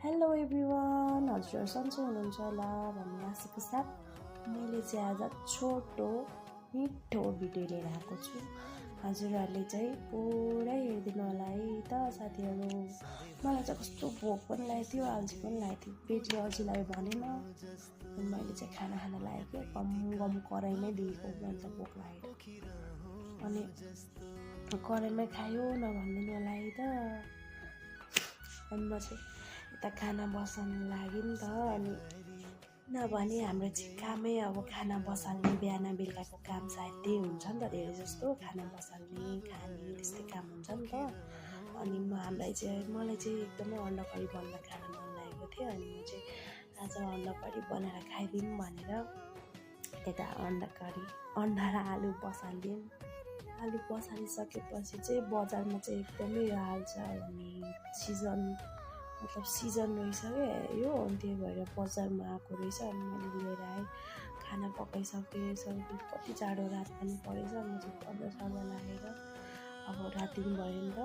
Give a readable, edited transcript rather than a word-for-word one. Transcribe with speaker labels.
Speaker 1: Hello everyone, हजुर सन्चै हुनुहुन्छ होला भन्ने आशाको साथ मैले चाहिँ आज छोटो मिठो भिडियो लिएर आएको छु। हजुरहरूले चाहिँ पुरै हेरिदिनु होला है त साथीहरू। मलाई चाहिँ कस्तो भोक पनि लागेको थियो, अल्छी पनि लागेको थियो। पेटले अल्छीलाई भनेन अनि मैले चाहिँ खाना लागेको गम गम कराइमै दिएको अन्त भोक लागेर। अनि कराइमै खायो नभनिदिनु होला है त। अनि म चाहिँ यता खाना बसाल्नु लाग्यो नि त। अनि नभने हाम्रो चाहिँ कामै अब खाना बसाल्ने, बिहान बेलुकाको काम सायद त्यही हुन्छ नि त। धेरै जस्तो खाना बसाल्ने, खाने त्यस्तै काम हुन्छ नि त। अनि मलाई चाहिँ एकदमै अन्डा करी बनाएर खान मन लागेको थियो। अनि म चाहिँ आज अन्डा करी बनाएर खाइदिउँ भनेर यता अन्डा र आलु बसालिदिएँ। आलु बसालिसकेपछि चाहिँ बजारमा चाहिँ एकदमै हाल्छ अनि सिजन रहेछ क्या यो। अनि त्यही भएर बजारमा आएको रहेछ। अनि मैले लिएर आएँ। खाना पकाइसकेँ। कति जाडो रात पनि परेछ। म चाहिँ पर्दा लागेर अब राति पनि भयो नि त।